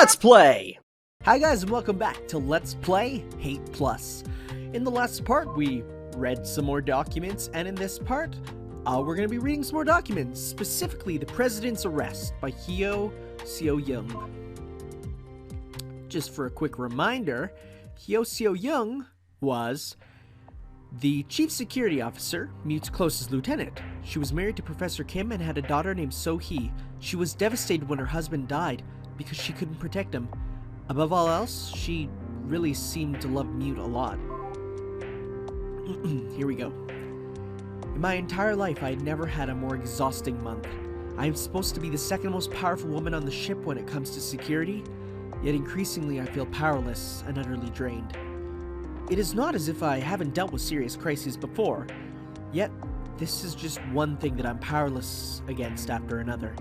Let's Play! Hi guys and welcome back to Let's Play Hate Plus. In the last part we read some more documents, and in this part we're going to be reading some more documents, specifically the President's Arrest by Hyo Seo-young. Just for a quick reminder, Hyo Seo-young was the Chief Security Officer, Mute's closest lieutenant. She was married to Professor Kim and had a daughter named So-hee. She was devastated when her husband died because she couldn't protect him. Above all else, she really seemed to love Mute a lot. Here we go. In my entire life, I had never had a more exhausting month. I am supposed to be the second most powerful woman on the ship when it comes to security, yet increasingly I feel powerless and utterly drained. It is not as if I haven't dealt with serious crises before, yet this is just one thing that I'm powerless against after another.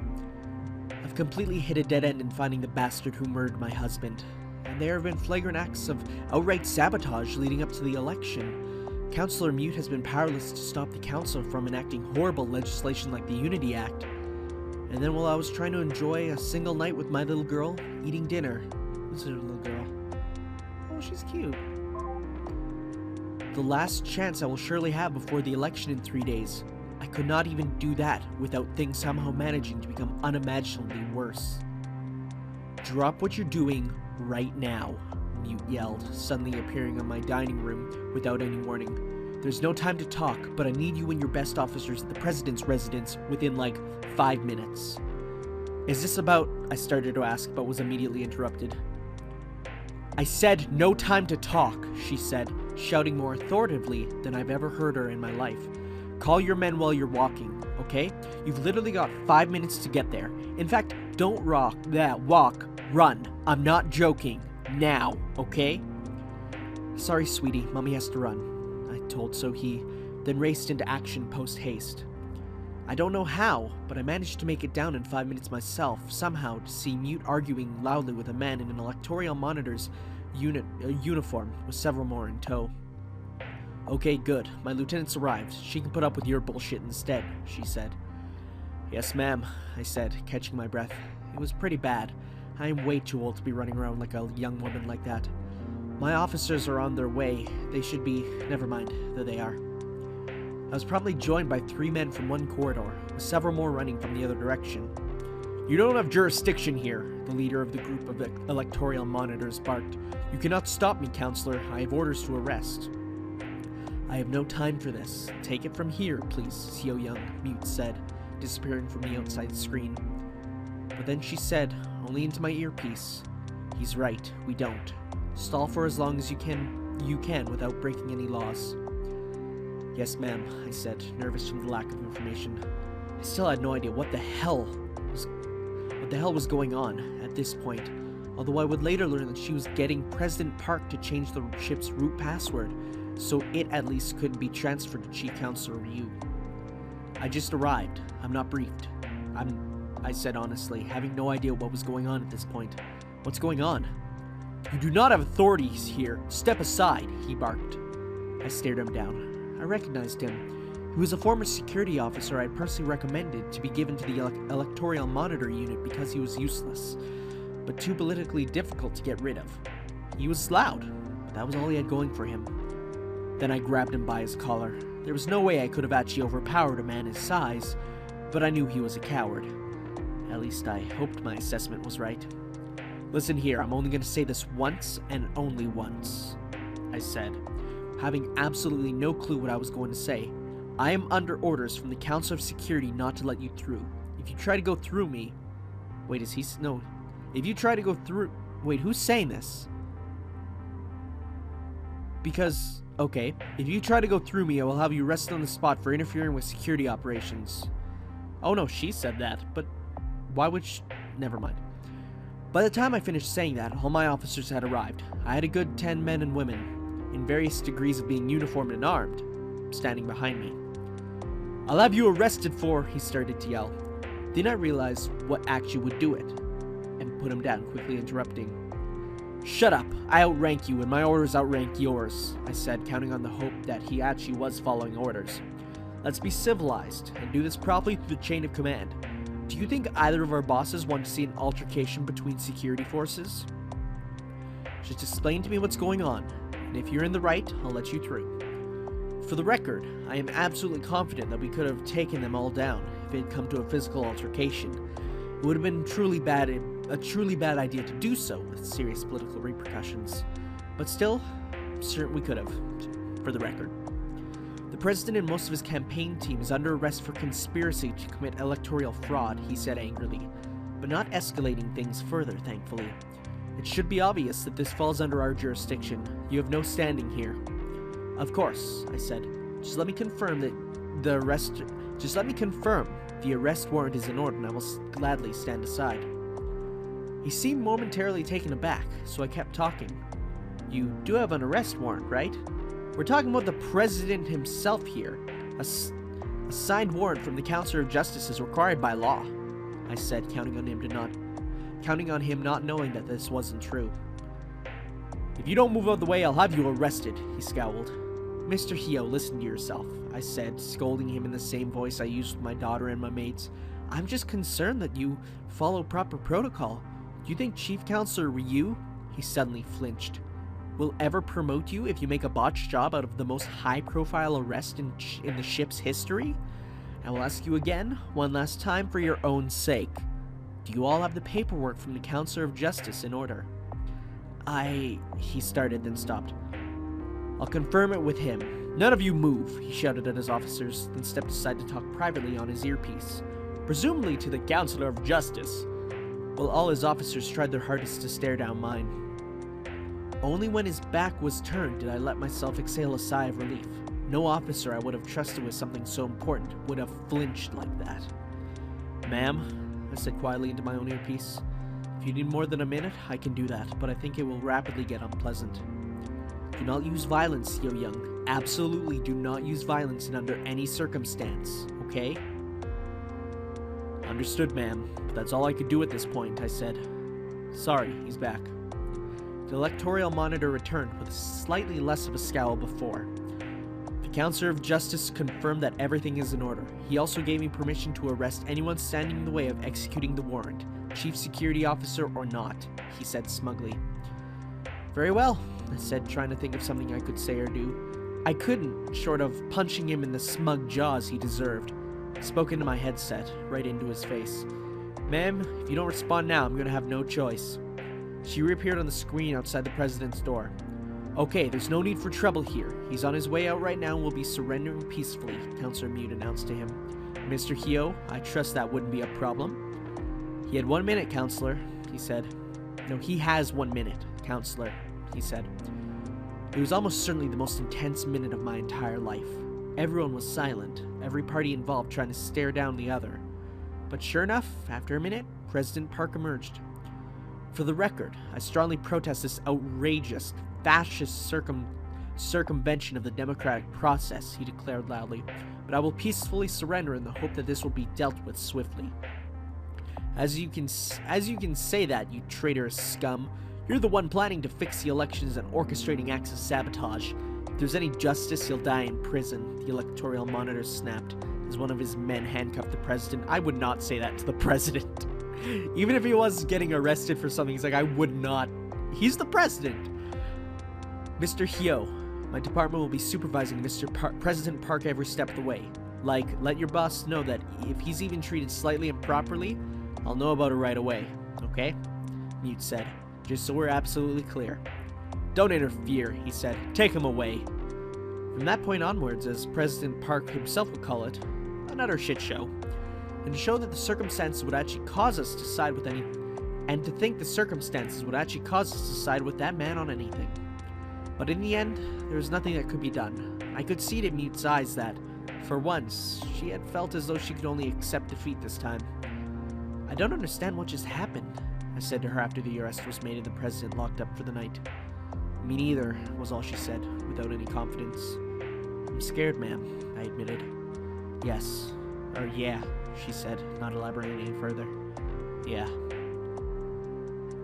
I've completely hit a dead end in finding the bastard who murdered my husband, and there have been flagrant acts of outright sabotage leading up to the election. Councillor Mute has been powerless to stop the council from enacting horrible legislation like the Unity Act. And then while I was trying to enjoy a single night with my little girl, eating dinner. Who's her little girl? Oh, she's cute. The last chance I will surely have before the election in 3 days. I could not even do that without things somehow managing to become unimaginably worse. Drop what you're doing right now, Mute yelled, suddenly appearing in my dining room without any warning. There's no time to talk, but I need you and your best officers at the President's residence within like 5 minutes. Is this about... I started to ask, but was immediately interrupted. I said no time to talk, she said, shouting more authoritatively than I've ever heard her in my life. Call your men while you're walking, okay? You've literally got 5 minutes to get there. In fact, don't walk, run. I'm not joking. Now, okay? Sorry, sweetie, Mommy has to run, I told So-hee, then raced into action post-haste. I don't know how, but I managed to make it down in 5 minutes myself, somehow, to see Mute arguing loudly with a man in an electoral monitor's uniform, with several more in tow. Okay, good. My lieutenant's arrived. She can put up with your bullshit instead, she said. Yes, ma'am, I said, catching my breath. It was pretty bad. I am way too old to be running around like a young woman like that. My officers are on their way. They should be... Never mind, there they are. I was promptly joined by 3 men from one corridor, with several more running from the other direction. You don't have jurisdiction here, the leader of the group of electoral monitors barked. You cannot stop me, Counselor. I have orders to arrest. I have no time for this. Take it from here, please, Seo-young, Mute said, disappearing from the outside screen. But then she said, only into my earpiece, he's right, we don't. Stall for as long as you can without breaking any laws. Yes, ma'am, I said, nervous from the lack of information. I still had no idea what the hell was going on at this point, although I would later learn that she was getting President Park to change the ship's root password, so it at least couldn't be transferred to Chief Counselor Ryu. I just arrived. I'm not briefed. I said honestly, having no idea what was going on at this point. What's going on? You do not have authorities here. Step aside, he barked. I stared him down. I recognized him. He was a former security officer I had personally recommended to be given to the electoral monitor unit because he was useless, but too politically difficult to get rid of. He was loud, but that was all he had going for him. Then I grabbed him by his collar. There was no way I could have actually overpowered a man his size, but I knew he was a coward. At least I hoped my assessment was right. Listen here, I'm only going to say this once and only once, I said, having absolutely no clue what I was going to say. I am under orders from the Council of Security not to let you through. If you try to go through me... Wait, is he... No. If you try to go through... Wait, who's saying this? Because... Okay, if you try to go through me, I will have you arrested on the spot for interfering with security operations. Oh no, she said that, but why would she... Never mind. By the time I finished saying that, all my officers had arrived. I had a good 10 men and women, in various degrees of being uniformed and armed, standing behind me. I'll have you arrested for... He started to yell. Then I realized what actually would do it, and put him down, quickly interrupting. Shut up, I outrank you and my orders outrank yours, I said, counting on the hope that he actually was following orders. Let's be civilized and do this properly through the chain of command. Do you think either of our bosses want to see an altercation between security forces? Just explain to me what's going on, and if you're in the right, I'll let you through. For the record, I am absolutely confident that we could have taken them all down if it had come to a physical altercation. It would have been a truly bad idea to do so with serious political repercussions. But still, I'm certain we could have, for the record. The president and most of his campaign team is under arrest for conspiracy to commit electoral fraud, he said angrily, but not escalating things further, thankfully. It should be obvious that this falls under our jurisdiction. You have no standing here. Of course, I said. Just let me confirm the arrest warrant is in order, and I will gladly stand aside. He seemed momentarily taken aback, so I kept talking. You do have an arrest warrant, right? We're talking about the president himself here. A signed warrant from the Counselor of Justice is required by law, I said, counting on him not knowing that this wasn't true. If you don't move out of the way, I'll have you arrested, he scowled. Mr. Hio, listen to yourself, I said, scolding him in the same voice I used with my daughter and my mates. I'm just concerned that you follow proper protocol. Do you think Chief Counselor Ryu, he suddenly flinched, will ever promote you if you make a botched job out of the most high-profile arrest in the ship's history? I will ask you again, one last time for your own sake. Do you all have the paperwork from the Counselor of Justice in order? He started, then stopped. I'll confirm it with him. None of you move, he shouted at his officers, then stepped aside to talk privately on his earpiece, presumably to the Counselor of Justice, while all his officers tried their hardest to stare down mine. Only when his back was turned did I let myself exhale a sigh of relief. No officer I would have trusted with something so important would have flinched like that. Ma'am, I said quietly into my own earpiece, if you need more than a minute, I can do that, but I think it will rapidly get unpleasant. Do not use violence, Hio Young. Absolutely do not use violence in under any circumstance, okay? Understood, ma'am, but that's all I could do at this point, I said. Sorry, he's back. The electoral monitor returned with slightly less of a scowl before. The Counselor of Justice confirmed that everything is in order. He also gave me permission to arrest anyone standing in the way of executing the warrant, Chief Security Officer or not, he said smugly. Very well, I said, trying to think of something I could say or do. I couldn't, short of punching him in the smug jaws he deserved. I spoke into my headset, right into his face. Ma'am, if you don't respond now, I'm gonna have no choice. She reappeared on the screen outside the president's door. Okay, there's no need for trouble here. He's on his way out right now and will be surrendering peacefully, Counselor Mute announced to him. Mr. Hio, I trust that wouldn't be a problem. He had 1 minute, Counselor, he said. No, he has 1 minute, Counselor, he said. It was almost certainly the most intense minute of my entire life. Everyone was silent, every party involved trying to stare down the other. But sure enough, after a minute, President Park emerged. For the record, I strongly protest this outrageous, fascist circumvention of the democratic process, he declared loudly, but I will peacefully surrender in the hope that this will be dealt with swiftly. As you can say that, you traitorous scum. You're the one planning to fix the elections and orchestrating acts of sabotage. If there's any justice, you'll die in prison, the electoral monitor snapped, as one of his men handcuffed the president. I would not say that to the president. Even if he was getting arrested for something, he's like, I would not. He's the president. Mr. Hio, my department will be supervising President Park every step of the way. Like, let your boss know that if he's even treated slightly improperly, I'll know about it right away, okay? Mute said, just so we're absolutely clear. Don't interfere, he said. Take him away. From that point onwards, as President Park himself would call it, another shit show. And to show that the circumstances would actually cause us to side with and to think the circumstances would actually cause us to side with that man on anything. But in the end, there was nothing that could be done. I could see it in Mute's eyes that, for once, she had felt as though she could only accept defeat this time. I don't understand what just happened, I said to her after the arrest was made and the president locked up for the night. Me neither, was all she said, without any confidence. I'm scared, ma'am, I admitted. Yes. Or yeah, she said, not elaborating any further. Yeah.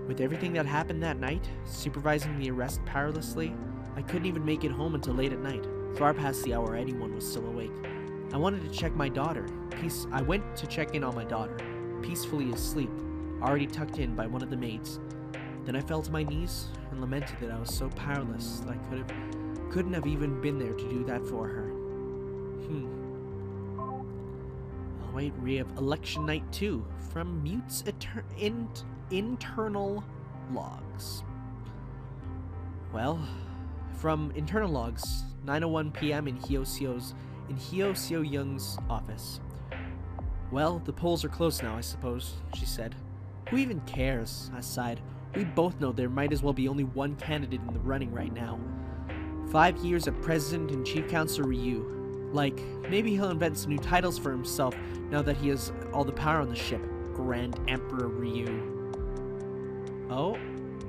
With everything that happened that night, supervising the arrest powerlessly, I couldn't even make it home until late at night, far past the hour anyone was still awake. I wanted to check my daughter. I went to check in on my daughter. peacefully asleep, already tucked in by one of the maids. Then I fell to my knees and lamented that I was so powerless that I couldn't have even been there to do that for her. I'll wait, we have Election Night 2 from Mute's internal logs. Well, from internal logs, 9:01 p.m. in Hyo Seo Young's office. Well, the polls are closed now, I suppose, she said. Who even cares? I sighed. We both know there might as well be only one candidate in the running right now. 5 years of President and Chief Counselor Ryu. Like, maybe he'll invent some new titles for himself now that he has all the power on the ship. Grand Emperor Ryu. Oh,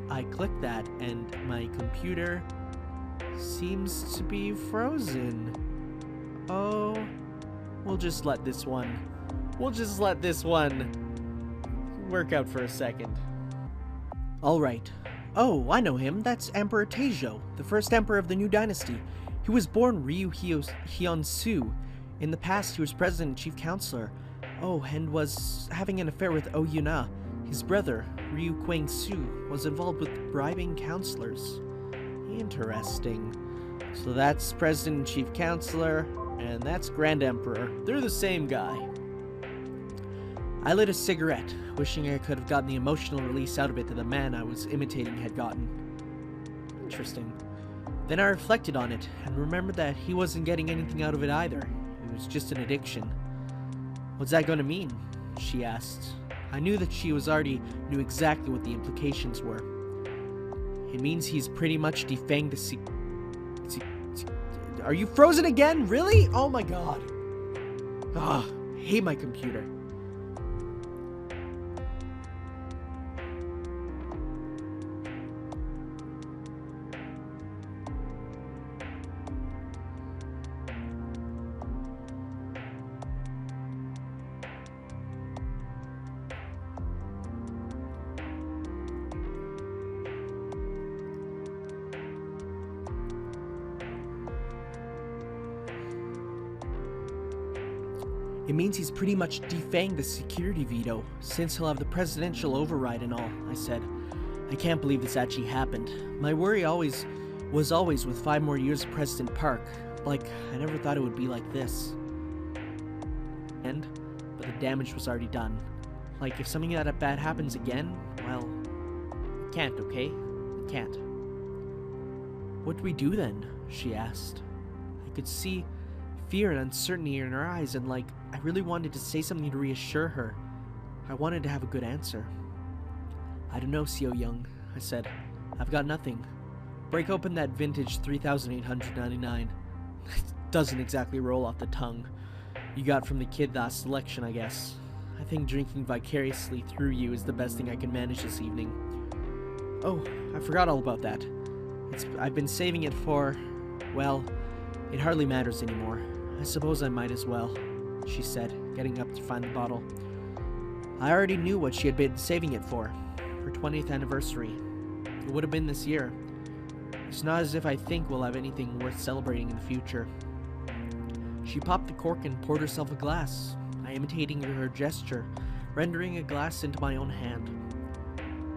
I clicked that and my computer seems to be frozen. Oh, we'll just let this one work out for a second. Alright. Oh, I know him. That's Emperor Taejo, the first emperor of the new dynasty. He was born Ryu Hyun-soo. In the past, he was president and chief counselor. Oh, and was having an affair with Oh Yuna. His brother, Ryu Kwang-soo, was involved with bribing counselors. Interesting. So that's president and chief counselor, and that's Grand Emperor. They're the same guy. I lit a cigarette, wishing I could have gotten the emotional release out of it that the man I was imitating had gotten. Interesting. Then I reflected on it, and remembered that he wasn't getting anything out of it either. It was just an addiction. What's that going to mean? She asked. I knew that she already knew exactly what the implications were. It means he's pretty much defanged the Are you frozen again? Really? Oh my god. Ah, I hate my computer. It means he's pretty much defanged the security veto, since he'll have the presidential override and all, I said. I can't believe this actually happened. My worry was always with 5 more years of President Park. Like, I never thought it would be like this. But the damage was already done. Like, if something that bad happens again, well, it can't, okay? It can't. What do we do then? She asked. I could see fear and uncertainty in her eyes, and like, I really wanted to say something to reassure her. I wanted to have a good answer. I don't know, Seo Young, I said. I've got nothing. Break open that vintage 3899. It doesn't exactly roll off the tongue. You got from the kid last election, I guess. I think drinking vicariously through you is the best thing I can manage this evening. Oh, I forgot all about that. I've been saving it for, well, it hardly matters anymore. I suppose I might as well, she said, getting up to find the bottle. I already knew what she had been saving it for. Her 20th anniversary. It would have been this year. It's not as if I think we'll have anything worth celebrating in the future. She popped the cork and poured herself a glass, I imitating her gesture, rendering a glass into my own hand.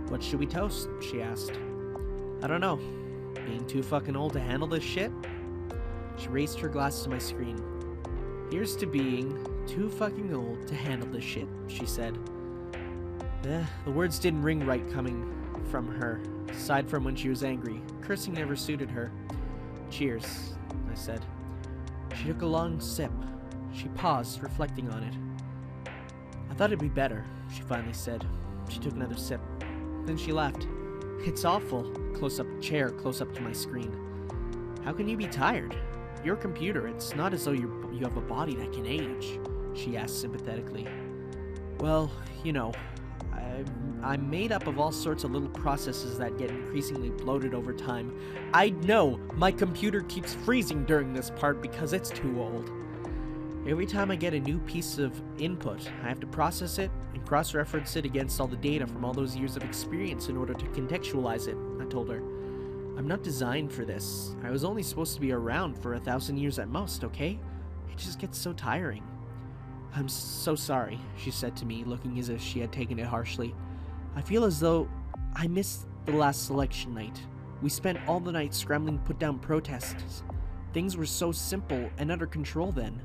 What should we toast? She asked. I don't know. Being too fucking old to handle this shit? She raised her glass to my screen. Here's to being too fucking old to handle this shit, she said. The words didn't ring right coming from her, aside from when she was angry. Cursing never suited her. Cheers, I said. She took a long sip. She paused, reflecting on it. I thought it'd be better, she finally said. She took another sip. Then she laughed. It's awful. Close-up to my screen. How can you be tired? Your computer, it's not as though you have a body that can age, she asked sympathetically. Well, you know, I'm made up of all sorts of little processes that get increasingly bloated over time. I know my computer keeps freezing during this part because it's too old. Every time I get a new piece of input, I have to process it and cross-reference it against all the data from all those years of experience in order to contextualize it, I told her. I'm not designed for this. I was only supposed to be around for 1,000 years at most, okay? It just gets so tiring. I'm so sorry, she said to me, looking as if she had taken it harshly. I feel as though I missed the last selection night. We spent all the night scrambling to put down protests. Things were so simple and under control then.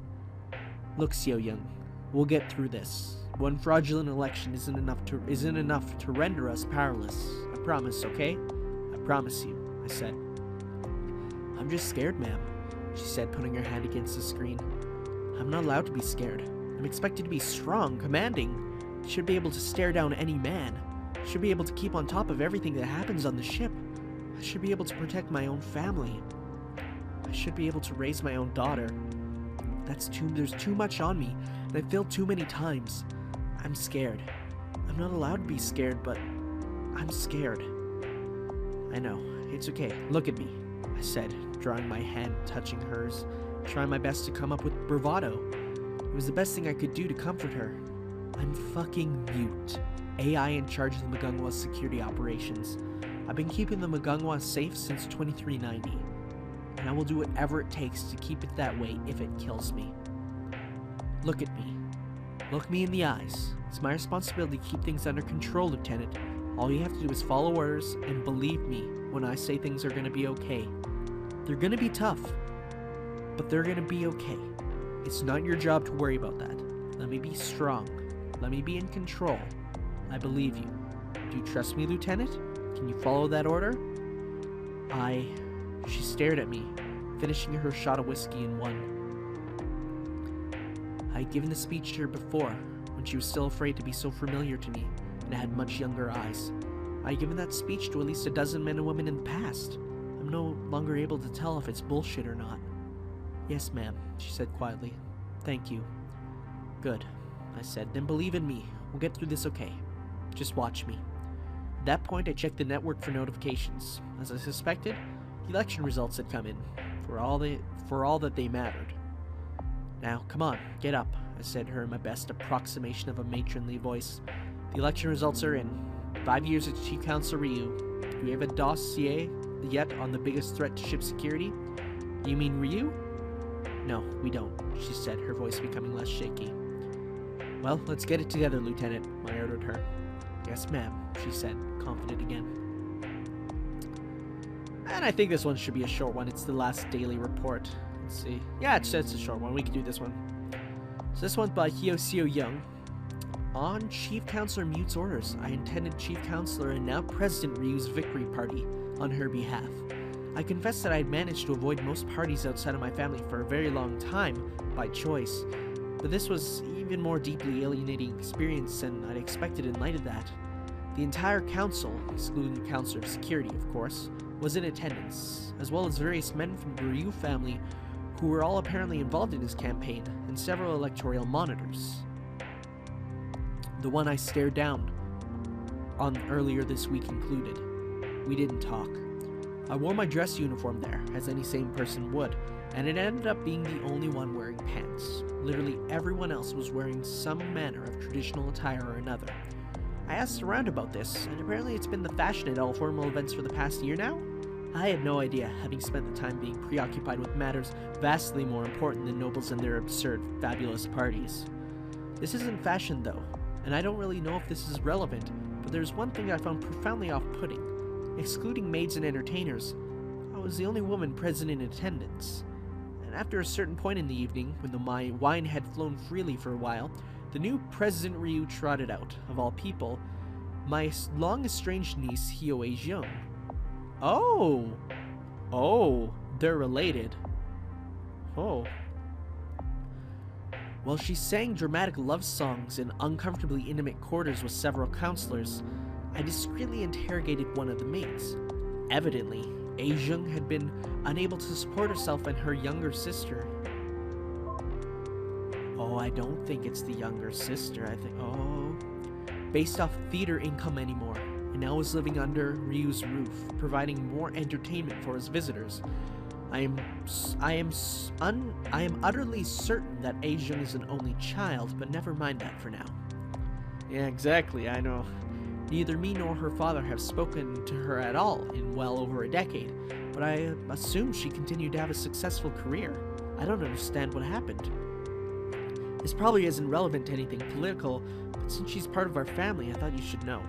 Look, Xiao Young, we'll get through this. One fraudulent election isn't enough to render us powerless. I promise, okay? I promise you, I said. I'm just scared, ma'am, she said, putting her hand against the screen. I'm not allowed to be scared. I'm expected to be strong, commanding. Should be able to stare down any man. Should be able to keep on top of everything that happens on the ship. I should be able to protect my own family. I should be able to raise my own daughter. There's too much on me, and I failed too many times. I'm scared. I'm not allowed to be scared, but I'm scared. I know. It's okay. Look at me, I said, drawing my hand, touching hers, trying my best to come up with bravado. It was the best thing I could do to comfort her. I'm fucking mute. AI in charge of the Magungwa security operations. I've been keeping the Magungwa safe since 2390, and I will do whatever it takes to keep it that way if it kills me. Look at me. Look me in the eyes. It's my responsibility to keep things under control, Lieutenant. All you have to do is follow orders and believe me when I say things are gonna be okay. They're gonna be tough, but they're gonna be okay. It's not your job to worry about that. Let me be strong. Let me be in control. I believe you. Do you trust me, Lieutenant? Can you follow that order? She stared at me, finishing her shot of whiskey in one. I had given the speech to her before, when she was still afraid to be so familiar to me, and had much younger eyes. I had given that speech to at least a dozen men and women in the past. I'm no longer able to tell if it's bullshit or not. Yes, ma'am, she said quietly. Thank you. Good, I said. Then believe in me. We'll get through this okay. Just watch me. At that point, I checked the network for notifications. As I suspected, the election results had come in, for all that they mattered. Now, come on, get up, I said to her in my best approximation of a matronly voice. The election results are in. 5 years as Chief Counselor Ryu. Do we have a dossier yet on the biggest threat to ship security? You mean Ryu? No, we don't, she said, her voice becoming less shaky. Well, let's get it together, Lieutenant, I ordered her. Yes, ma'am, she said, confident again. And I think this one should be a short one. It's the last daily report. Let's see. Yeah, it's a short one. We can do this one. So this one's by Xiao Young. On Chief Counselor Mute's orders, I attended Chief Counselor and now President Ryu's victory party on her behalf. I confess that I had managed to avoid most parties outside of my family for a very long time, by choice. But this was even more deeply alienating experience than I'd expected in light of that. The entire council, excluding the Counselor of Security, of course, was in attendance, as well as various men from the Ryu family who were all apparently involved in his campaign, and several electoral monitors. The one I stared down on earlier this week included. We didn't talk. I wore my dress uniform there, as any sane person would, and it ended up being the only one wearing pants. Literally everyone else was wearing some manner of traditional attire or another. I asked around about this, and apparently it's been the fashion at all formal events for the past year now? I had no idea, having spent the time being preoccupied with matters vastly more important than nobles and their absurd, fabulous parties. This isn't fashion though, and I don't really know if this is relevant, but there's one thing I found profoundly off-putting. Excluding maids and entertainers, I was the only woman present in attendance. And after a certain point in the evening, when the wine had flown freely for a while, the new President Ryu trotted out, of all people, my long-estranged niece, Hyo Ae-jung. Oh, they're related. Oh. While she sang dramatic love songs in uncomfortably intimate quarters with several counselors, I discreetly interrogated one of the maids. Evidently, Ae-jung had been unable to support herself and her younger sister. Oh, I don't think it's the younger sister. I think, based off theater income anymore, and now is living under Ryu's roof, providing more entertainment for his visitors. I am utterly certain that Ae-jung is an only child, but never mind that for now. Yeah, exactly, I know. Neither me nor her father have spoken to her at all in well over a decade, but I assume she continued to have a successful career. I don't understand what happened. This probably isn't relevant to anything political, but since she's part of our family, I thought you should know.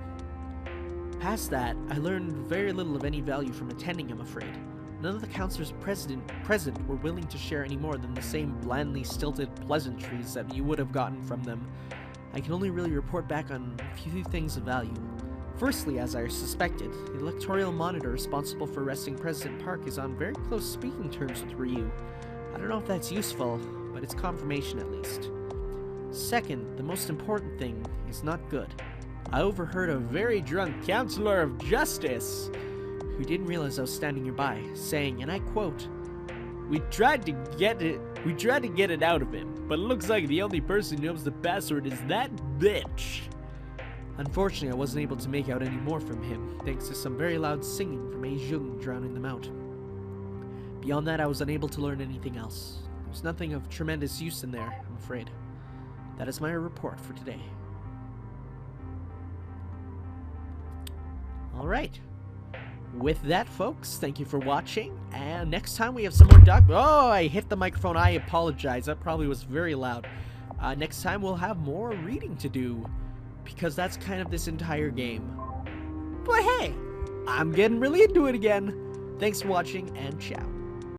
Past that, I learned very little of any value from attending, I'm afraid. None of the counselors present were willing to share any more than the same blandly stilted pleasantries that you would have gotten from them. I can only really report back on a few things of value. Firstly, as I suspected, the electoral monitor responsible for arresting President Park is on very close speaking terms with Ryu. I don't know if that's useful, but it's confirmation at least. Second, the most important thing is not good. I overheard a very drunk counselor of justice, who didn't realize I was standing nearby, saying, and I quote, We tried to get it out of him, but it looks like the only person who knows the password is that bitch. Unfortunately, I wasn't able to make out any more from him, thanks to some very loud singing from Jung drowning them out. Beyond that, I was unable to learn anything else. There's nothing of tremendous use in there, I'm afraid. That is my report for today. Alright. With that, folks, thank you for watching, and next time we have some more Oh, I hit the microphone. I apologize. That probably was very loud. Next time we'll have more reading to do, because that's kind of this entire game. But hey, I'm getting really into it again. Thanks for watching, and ciao.